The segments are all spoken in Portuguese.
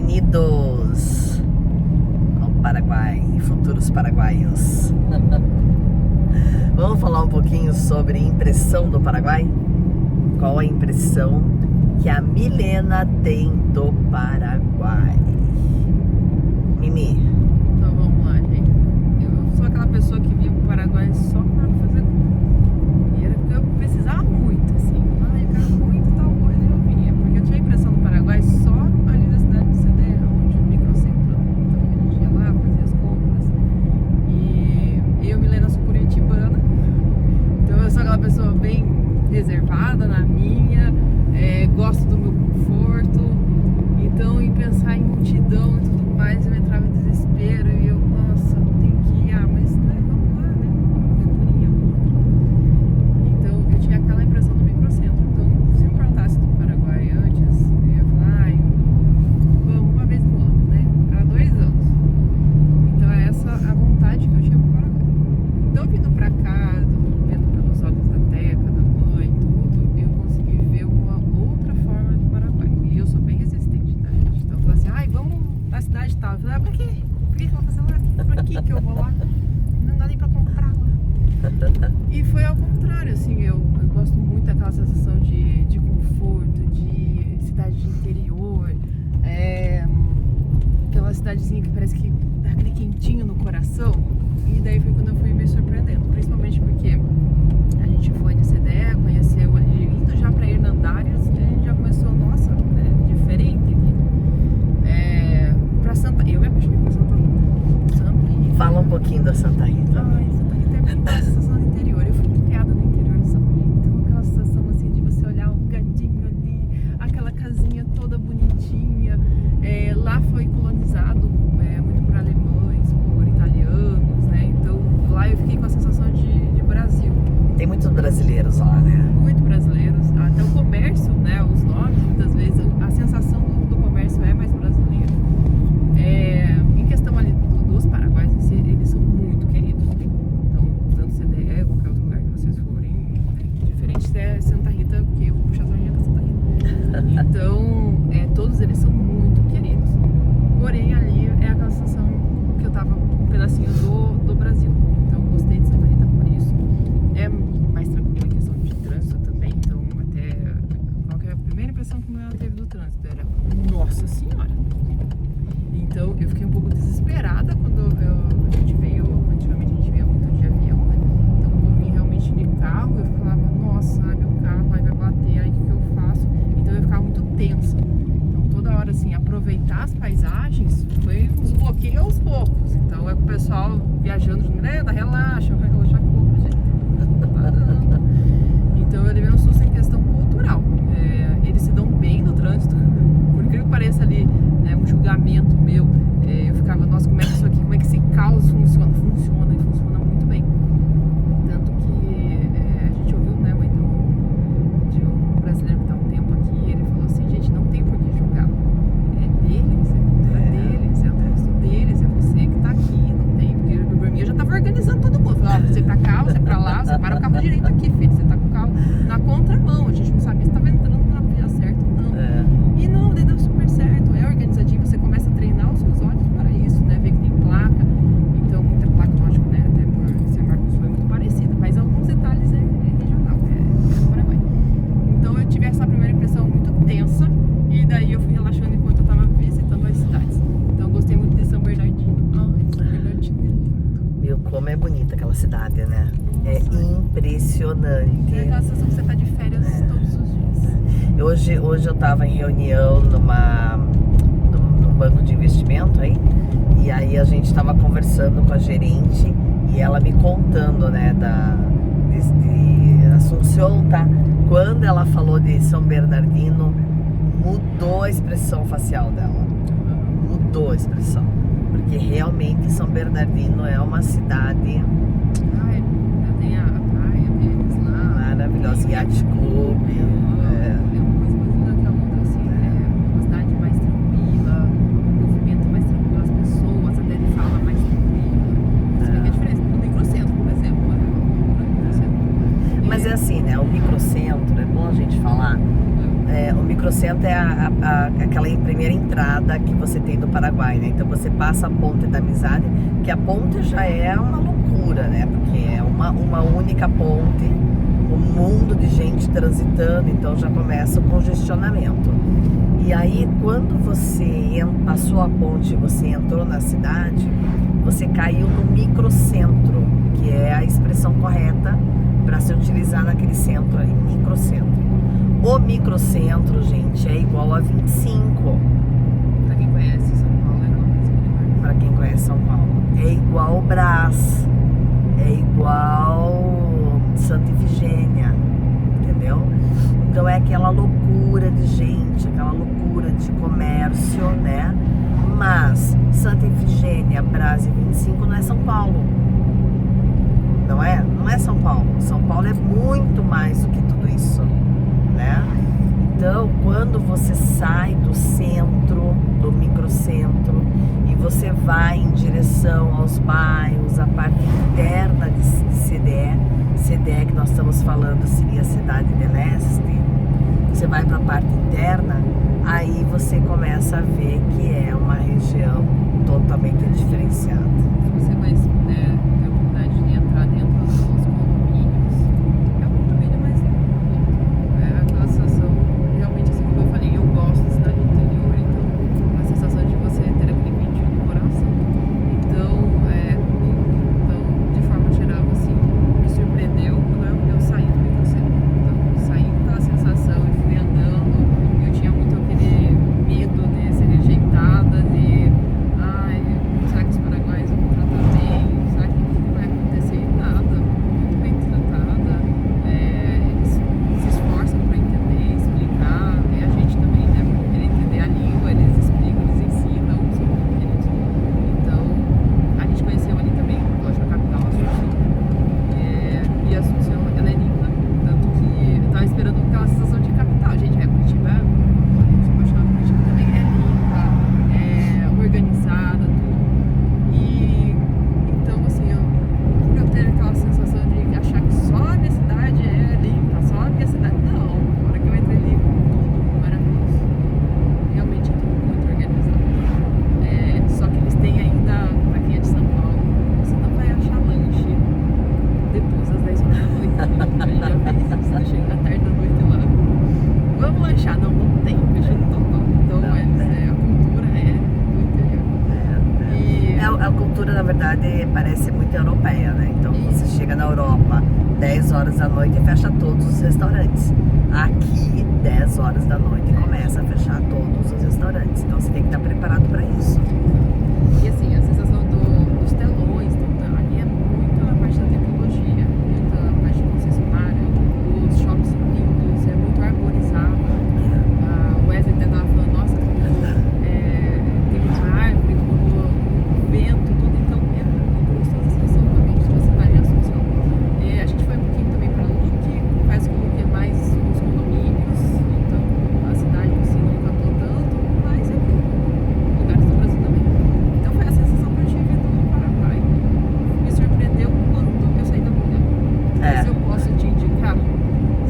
Bem-vindos ao Paraguai, futuros paraguaios. Vamos falar um pouquinho sobre impressão do Paraguai? Qual a impressão que a Milena tem do Paraguai? Mimi. Então vamos lá, gente. Eu sou aquela pessoa que vinha pro Paraguai só pra fazer e era porque eu precisava muito, assim. Eu quero muito tal coisa e eu vinha. Porque eu tinha a impressão do Paraguai só ali na cidade de CDE, onde o microcentro. Então a gente ia lá, fazia as compras. E eu, Milena, sou curitibana. Então eu sou aquela pessoa bem reservada na minha, gosto do meu conforto. Então, em pensar em multidão e tudo mais, eu entrava em desespero e eu, nossa, tenho que ir, mas vamos lá, né? Uma aventurinha ou outra. Então, eu tinha aquela impressão do microcentro. Então, se me perguntasse do Paraguai antes, eu ia falar, vamos uma vez no ano, né? Há 2 anos. Então, é essa a vontade que eu tinha pro Paraguai. Então, vindo pra cá, vendo pelos olhos da Teca, da mãe, tudo, eu consegui ver uma outra forma do Paraguai. E eu sou bem resistente, tá, gente? Então, eu falei assim, vamos na cidade tal. Eu falei, pra quê? Por que eu vou fazer lá? Pra que eu vou lá? Não dá nem pra comprar lá. E foi ao contrário, assim, eu gosto muito daquela sensação de conforto, de cidade de interior, aquela cidadezinha que parece que dá aquele quentinho no coração. E daí foi quando eu fui me surpreendendo, principalmente porque a gente foi de CDE, conheceu ali, indo já pra Hernandários, e a gente já começou, nossa, diferente aqui. Pra eu me apaixonei por Santa Rita. Santa Rita. Fala um pouquinho da Santa Rita. Ai, Santa Rita é bem a sensação do interior. Eu fui criada no interior de São Paulo. Então aquela sensação assim de você olhar um gadinho ali, aquela casinha toda bonitinha. Lá foi colonizado muito por alemães, por italianos, né? Então lá eu fiquei com a sensação de Brasil. Tem muitos brasileiros lá, né? Muito brasileiros. Até o comércio, né? Os nomes, muitas vezes, a sensação do comércio é mais brasileira. Em questão ali dos paraguaios, eles são muito queridos. Então, tanto CDE, qualquer outro lugar que vocês forem, diferente se é Santa Rita, porque eu vou puxar a sardinha com Santa Rita. Então, todos eles são muito queridos. Porém, ali é aquela sensação que eu tava um pedacinho do Brasil. Então, eu gostei de Santa Rita por isso. É mais tranquilo em questão de trânsito também. Então, até qual que é a primeira impressão que ela teve do trânsito? Era, nossa senhora! Então eu fiquei um pouco desesperada quando a gente veio, antigamente a gente veio muito de avião, né? Então quando eu vim realmente de carro, eu falava, nossa, meu carro aí vai bater, aí o que eu faço? Então eu ficava muito tensa. Então toda hora assim, aproveitar as paisagens foi uns bloqueios aos poucos. Então é com o pessoal viajando, relaxa, vai relaxar pouco, gente. Tá dando. Então eu levei um susto em questão cultural. Eles se dão bem no trânsito, por incrível que pareça ali, um julgamento meu, eu ficava, nossa, como é que isso aqui, como é que esse caos funciona? Funciona e funciona muito bem. Tanto que a gente ouviu, né, mãe, de um brasileiro que está um tempo aqui, ele falou assim, gente, não tem por que julgar. É deles, é cultura deles, é o trânsito deles, é você que está aqui, não tem, porque por mim eu já estava organizando todo mundo. Falei, você tá cá, você pra lá, você para o carro direito aqui, filho, você tá com o carro na contramão, a gente não sabia se estava entrando na via certa ou não. E não, daí deu super certo, é organizadinho, você começa a treinar os seus olhos para isso, né? Ver que tem placa, então muita placa, lógico, né? Até por ser Mercosul é muito parecido, mas alguns detalhes é regional, é do Paraguai. Então eu tive essa primeira impressão muito tensa e daí eu fui relaxando enquanto eu estava visitando as cidades. Então eu gostei muito de São Bernardino. São Bernardino é lindo. Meu, como é bonita aquela cidade, né? Nossa. É impressionante. É aquela sensação que você está de férias todos os dias. Hoje eu tava em reunião num banco de investimento aí, e aí a gente tava conversando com a gerente e ela me contando, né, de Assunção, tá? Quando ela falou de São Bernardino, mudou a expressão facial dela. Mudou a expressão. Porque realmente São Bernardino é uma cidade Tem a praia deles lá. maravilhosa, Yacht Club. É uma coisa mais linda que a outra, assim, uma cidade mais tranquila, um movimento mais tranquilo, as pessoas, até ele fala mais tranquilo. Você vê que a diferença do microcentro, por exemplo, Mas é assim, né? O microcentro, é bom a gente falar. O microcentro é a aquela primeira entrada que você tem do Paraguai, né? Então você passa a Ponte da Amizade, que a ponte já é uma loucura, né? Porque é uma única ponte, um mundo de gente transitando, então já começa o congestionamento. E aí, quando você passou a ponte e você entrou na cidade, você caiu no microcentro, que é a expressão correta para se utilizar naquele centro ali, microcentro. O microcentro, gente, é igual a 25. Pra quem conhece São Paulo, é igual a 25. Para quem conhece São Paulo. É igual o Brás. É igual Santa Efigênia. Entendeu? Então é aquela loucura de gente, aquela loucura de comércio, né? Mas Santa Efigênia, Brás e 25 não é São Paulo. Não é? Não é São Paulo. São Paulo é muito mais do que tudo isso, né? Então, quando você sai do centro, do microcentro, e você vai em direção aos bairros, a parte interna de CDE que nós estamos falando seria a Cidade de Leste, você vai para a parte interna, aí você começa a ver que é uma região totalmente diferenciada. Se você conhece, né, tem a oportunidade de entrar dentro dos condomínios, é um condomínio mais limpo. É aquela sensação, realmente, assim como eu falei, eu gosto da cidade interior, então a sensação de você ter aquele quentinho no coração. Então, de forma geral, assim, me surpreendeu quando eu saí do microcentro. Então, saí com aquela sensação e fui andando, eu tinha muito aquele medo de ser rejeitada, de será que os paraguaios vão me tratar bem? Será que não vai acontecer nada? Muito bem tratada. Eles se esforçam para entender, explicar. E a gente também, né, para querer entender a língua, eles explicam, eles ensinam, são muito queridos. Então, a gente conheceu ali também, lógico, a capital, Assunção. E a Assunção, ela é linda, tanto que eu tava esperando aquela sensação de capital. Gente, Curitiba, eu sou apaixonada por Curitiba também, é limpa, é organizada, e então, assim, por eu ter aquela sensação de achar que só a minha cidade é limpa, só a minha cidade. Não, na hora que eu entrei ali, tudo maravilhoso. Realmente é tudo muito organizado. Só que eles têm ainda, pra quem é de São Paulo, você não vai achar lanche depois das 10 horas da noite. A gente já fez isso, você chega à tarde da noite lá. Vamos lanchar? Não tem, fechando total. Então, a cultura é do interior. A cultura, na verdade, parece muito europeia, né? Então, você chega na Europa, 10 horas da noite e fecha todos os restaurantes. Aqui, 10 horas da noite começa a fechar todos os restaurantes. Então, você tem que estar preparado para isso. E assim, a sensação dos telões, então, ali é muito a parte da tecnologia, muito a parte de concessionária, os shoppings são lindos, é muito arborizado. O Wesley até estava falando, nossa, tem uma árvore, o vento, tudo, então é muito gostosa a sensação realmente de você estar em Assunção. A gente foi um pouquinho também para Luque, faz com que mais os condomínios, então a cidade assim não captou tanto, mas é lugares do Brasil também. Então foi a sensação que eu tive do Paraguai. Me surpreendeu quando eu saí da bolha. Se eu posso te indicar,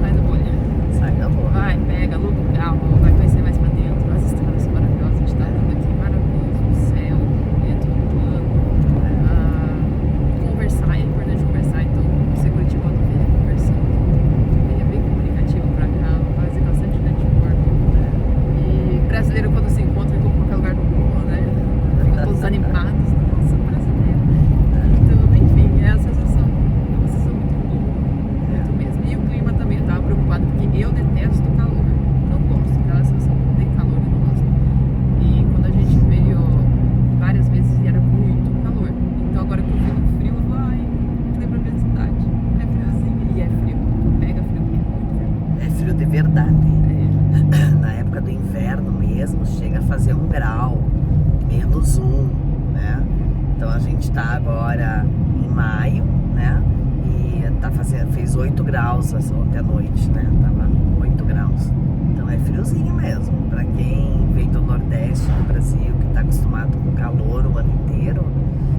sai da bolha. Sai da bolha. Vai, pega, aluga um carro, vai conhecer mais pra dentro. As estradas são maravilhosas, a gente tá andando aqui, maravilhoso, o céu, tudo plano. Conversar, é importante conversar, então você Curitiba não venha conversando. Venha bem comunicativo pra cá, fazer bastante network. E brasileiro, quando se encontra em qualquer lugar do mundo, né? Ficam todos animados. Nossa, brasileiro. Então, enfim, é a sensação. É uma sensação muito boa. Muito mesmo. E o clima também, eu tava preocupada porque eu detesto calor. Não gosto. Aquela sensação de calor eu não gosto. E quando a gente veio várias vezes era muito calor. Então agora que eu vi no frio, eu falo, lembra a minha cidade. É friozinho. E é frio. Pega frio, é muito frio. É frio de verdade. Na época do inverno mesmo, chega a fazer 1 grau, -1, né? Então a gente tá agora em maio, né? E fez 8 graus ontem à noite, né? Tava 8 graus. Então é friozinho mesmo. Pra quem vem do Nordeste do Brasil, que tá acostumado com calor o ano inteiro,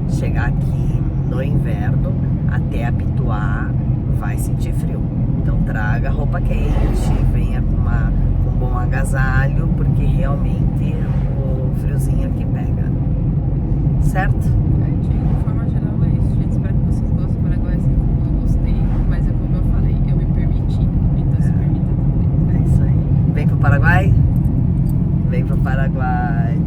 chegar aqui no inverno até habituar, vai sentir frio. Então traga roupa quente, venha com um bom agasalho, porque realmente o friozinho aqui pega. Certo? De forma geral é isso, gente. Espero que vocês gostem do Paraguai assim como eu gostei. Mas é como eu falei, eu me permiti. Então se permita também. É isso aí. Vem pro Paraguai? Vem pro Paraguai.